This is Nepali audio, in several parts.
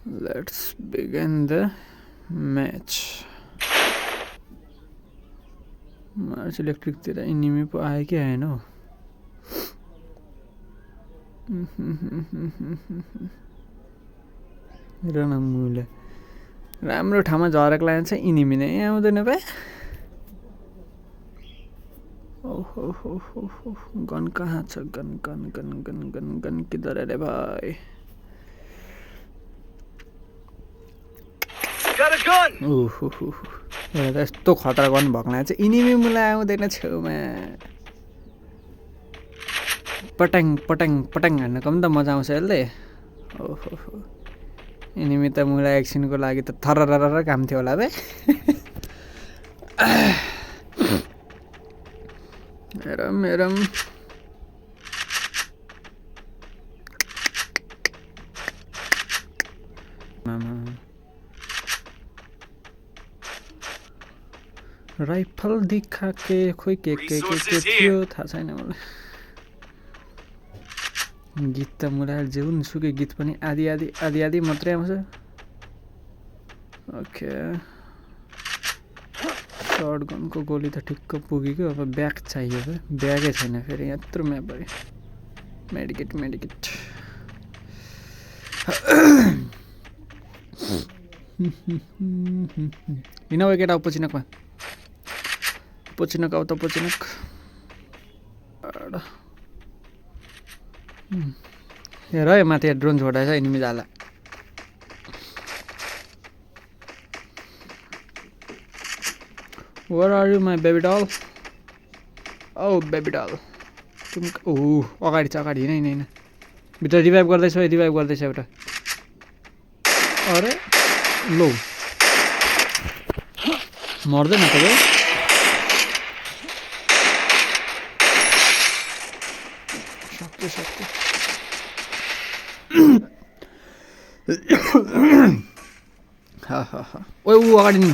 Let's begin the match. March electric तेरा इनिमी पो आयो कि आएन हौ रनमुले राम्रो ठाउँमा झरक लाग्छ इनिमी नै आउँदैन बे ओहो गन कहाँ छ gun gun gun gun gun gun किधर है रे भाई ओहो एउटा यस्तो खतरा गन भक्ला चाहिँ इनिमी मुला आउँदैन छेउमा पटाङ पटाङ पटाङ हान्नको पनि त मजा आउँछ यसले ओहो इनिमी त मुला एकछिनको लागि त थरररर काम थियो होला बे मेरम राइफल दिखा के खोइ के थियो थाहा छैन मलाई गीत त मुला जेउन सुके गीत पनि आधी मात्रै आउँछ ओके सर्ट गनको गोली त ठिक्क पुगेको अब ब्याग चाहियो बे ब्यागै छैन फेरि यत्रो म्याप भयो मेडिकेट हिँड केटा पोचिनकमा पोचिनक आउ त पोचिनक हेर है माथि ड्रोन छोडाएछ इनिमी जाला Where are you, my baby doll? Oh, baby doll. तुम अगाडि छ अगाडि हिँड भित्र रिभाइभ गर्दैछ एउटा अरे लो मर्दैन त बे सक्यो हा ओइ अगाडि नि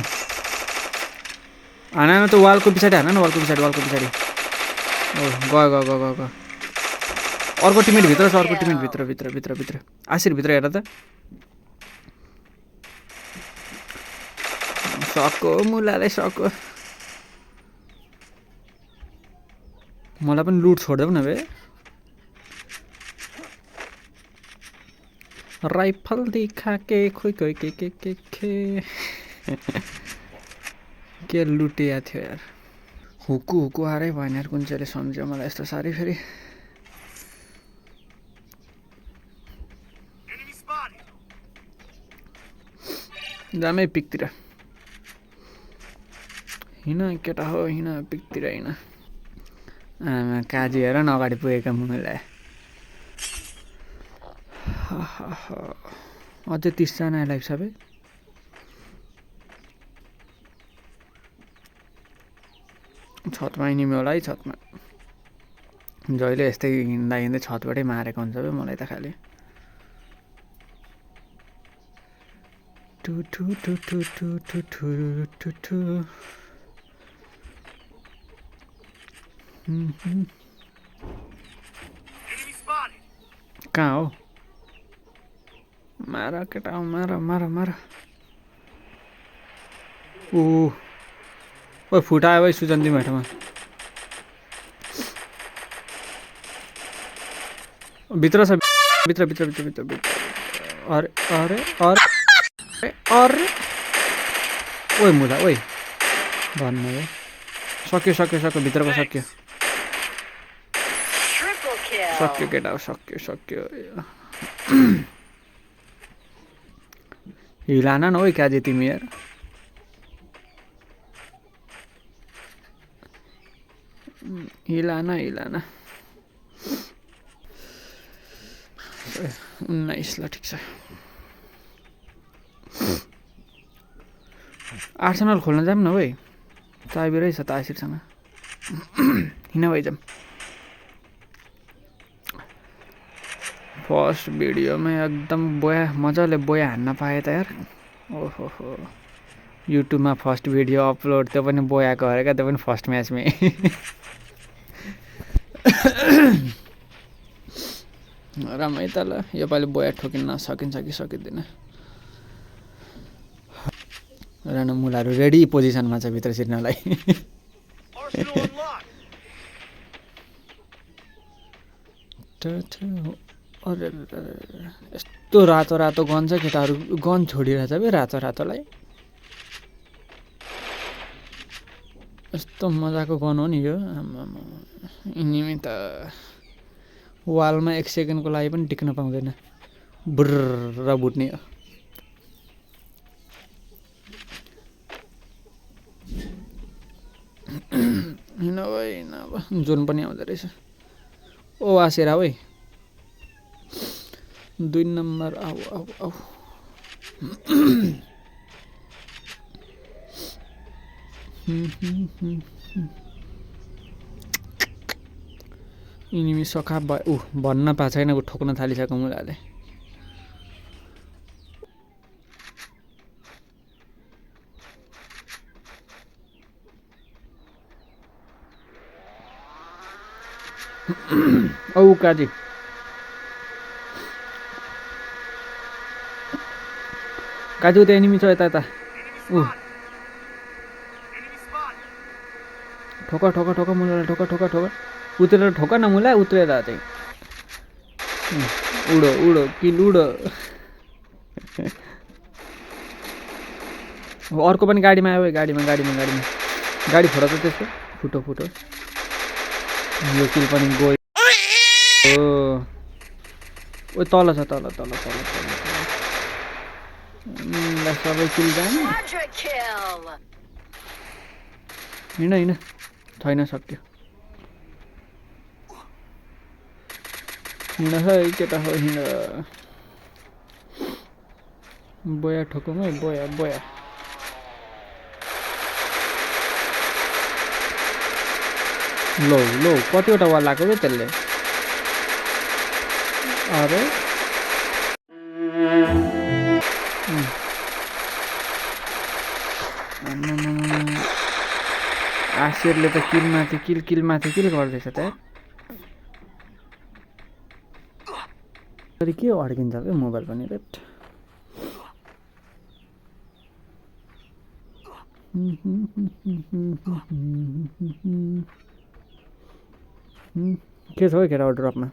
हाना त वालको पछाडि हाना न वालको पछाडि ओ गयो अर्को टिममेट भित्र छ अर्को टिममेट भित्र आशिर भित्र हेर त सको मुलाले सको मलाई पनि लुट छोड्देऊ न बे राइफल दिखा के खोइ के लुटिया थियो यार हुकु हारै भएन यार कुन चाहिँले सम्झ्यो मलाई यस्तो साह्रै फेरि जामै पिकतिर हिँड केटा हो हिँड पिकतिर हिँड आमा काजी हेर न अगाडि पुगेका मुला अझै 30 जना लाइफ सबै छतमा इनिमी होला है छतमा जहिले यस्तै हिँड्दै छतबाटै मारेको हुन्छ बे मलाई त खालि कहाँ हो मार केटा मार ओ फुटायो भाइ सुजन्ती माटोमा भित्र छ भित्र अरे ओइ मुला ओइ भन्नु सक्यो भित्रको सक्यो केटा सक्यो हिलाना न ओइ काजे तिमी यार हिलाना 19 ल ठिक छ आर्सेनल खोल्न जाम न भाइ ताइबिरै छ तासिरसँग हिँड भाइ जाम फर्स्ट भिडियोमा एकदम मजाले बोया हान्न पाएँ त यार ओहो युट्युबमा फर्स्ट भिडियो अपलोड त्यो पनि बोयाको अरे क्या त्यो पनि फर्स्ट म्याचमै रामै त ल योपालि बोया ठोकिन सकिन्छ कि सकिँदैन रानो मुलाहरू रेडी पोजिसनमा छ भित्र छिर्नलाई अरे यस्तो रातो रातो गन छ केटाहरू गन छोडिरहेछ बे रातो रातोलाई यस्तो मजाको गन हो नि यो यिनीमा त वालमा 1 सेकेन्डको लागि पनि टिक्न पाउँदैन बुर्र बुट्ने हो हिँड जोन पनि आउँदो रहेछ ओ आसेरा ओइ 2 नम्बर आऊ आऊ आऊ इनिमी सखा भन्न पाएको छैन ठोक्न थालिसक्यो मुलाले औ काजी काजु त एनिमी छ यता यता ठोका ठोका ठोका मुलालाई ठोका ठोका ठोका उत्रेर ठोका न मुला उत्रेर चाहिँ उडो उडो किल उडो अर्को पनि गाडीमा आयो गाडीमा गाडीमा गाडीमा गाडी फोडा त त्यसको फुटो फुटो यो किल पनि गयो ओ तल छ तल तल तल तल सबै किल जाने हिँड हिँड छैन सक्यो हिँड है केटा हो हिँड बोया ठोकौँ है बोया बोया लो लो कतिवटा वाल लाग्यो क्या त्यसले अरे आशिरले त किलमाथि किलमाथि किल गर्दैछ त के अड्किन्छ क्या मोबाइल पनि रेट के छ हौ केटा ड्रपमा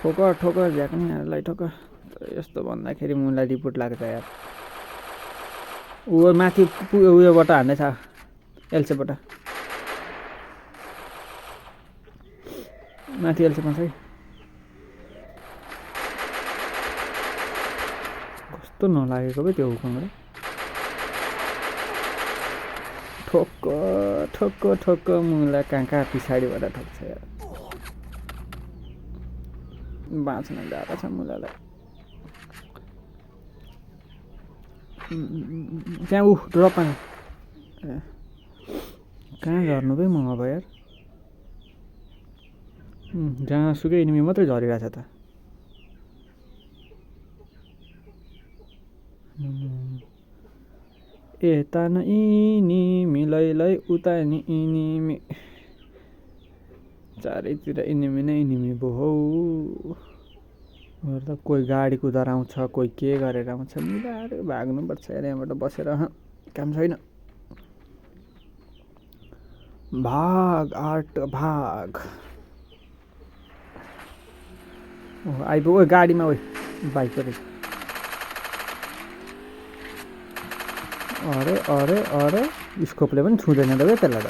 ठोक ठोक झ्याक्नेहरूलाई ठोक यस्तो भन्दाखेरि मुलाई रिपोर्ट लाग्छ यार ऊ माथि उयोबाट हान्दैछ एलसेबाट माथि एलसेमा छ है कस्तो नलागेको पो त्यो हुकुमबाट ठोक ठोक ठोक मुला कहाँ पछाडिबाट ठोक्छ यार बाँच्न गाह्रो छ मुलालाई त्यहाँ ड्रपमा कहाँ झर्नु पो म अब यार जहाँ सुकै एनिमी मात्रै झरिरहेछ त यता न इनिमी लै उता नि इनिमी चारैतिर इनिमी नै इनिमी भो हौ त कोही गाडी कुदाएर आउँछ कोही के गरेर आउँछ मिलाएर भाग्नुपर्छ यार यहाँबाट बसेर काम छैन भाग आर्ट भाग आइपुग्यो गाडीमा ओ बाइक पनि अरे अरे अरे स्कोपले पनि छुँदैन त क्या त्यसलाई त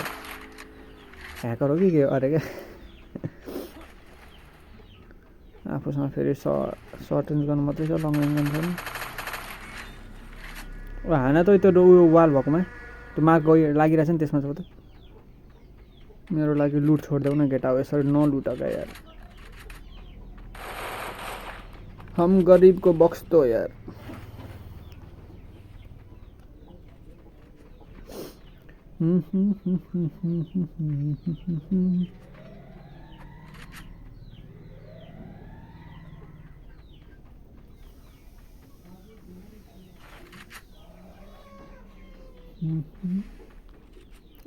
ह्याकर हो कि के अरे क्या आफूसँग फेरि सर्ट रेन्ज गर्नु मात्रै छ लङ रेन्ज गर्नु छैन हान त त्यो उयो वाल भएकोमा त्यो मार्क लागिरहेछ नि त्यसमा छ त मेरो लागि लुट छोडिदेऊ न केटा हो यसरी नलुट क्या यार हम गरीब को बक्स दो यार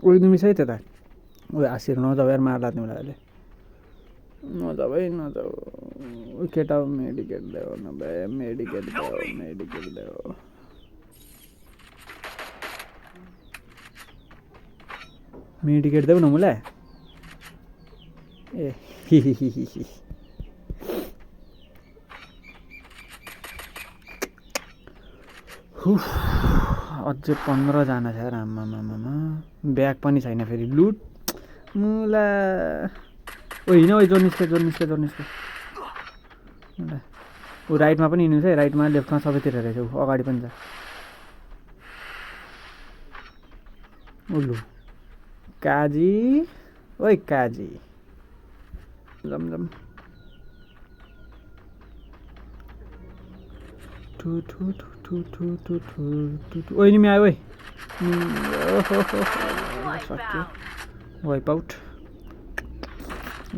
उयो निमिष है त्यता उयो आशिर नजाऊ यार मार्ला तिमीलाई अहिले नजाऊ है नजाऊ केटा मेडिकेट देऊ नभए मेडिकेट देऊ मेडिकेट देऊ न मलाई ए हि अझै 15 जना छ यार आमामामा ब्याग पनि छैन फेरि लुट मुला ओ हिँड ओ जोर निस्के ऊ राइटमा पनि हिँड्नु छ राइटमा लेफ्टमा सबैतिर रहेछ ऊ अगाडि पनि छ उल्लु काजी ओइ काजी जम ओइ निमी आयो ओइ सक्यो वाइप आउट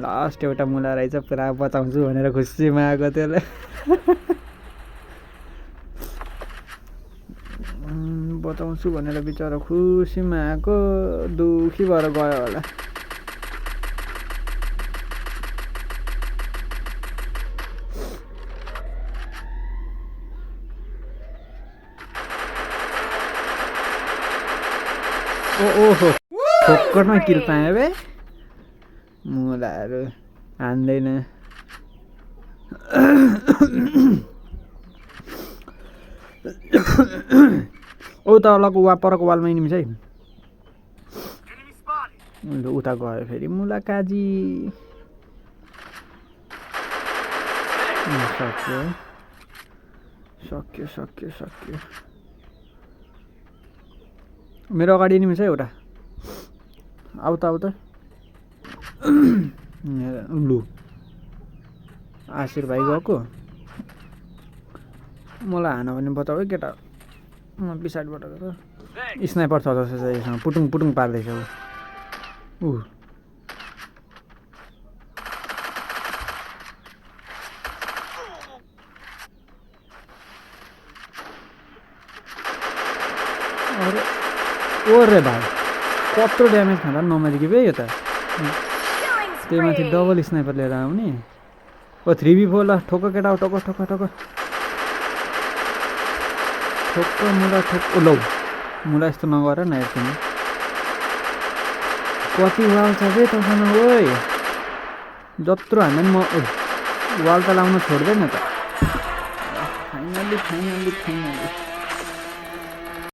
लास्ट एउटा मुला रहेछ पुरा बचाउँछु भनेर खुसीमा आएको त्यसलाई बचाउँछु भनेर बिचरा खुसीमा आएको दुखी भएर गयो होला ओहो ठोक्करमा किल पाएँ बे मुलाहरू हान्दैन ओ त अलग परको वालमा निम्स है उता गयो फेरि मुला काजी सक्यो मेरो अगाडि निम्स है एउटा आउ त लु आशिर भाइ गएको मलाई हान भने बताऊ है केटा म पछाडिबाट गएर स्नाइपर छ जस्तो छ यसमा पुटुङ पार्दैछ ऊ ओरे भाइ कत्रो ड्यामेज खाँदा पनि नमरेको बे यो त त्यही माथि डबल स्नाइपर लिएर आउने ओ 3v4 ल ठोक केटा ठोक लौ मुला यस्तो नगर न एकछिन कति वाल छ बे तसँग ओइ जत्रो हान्दा नि म वाल त लाउन छोड्दैन त फाइनली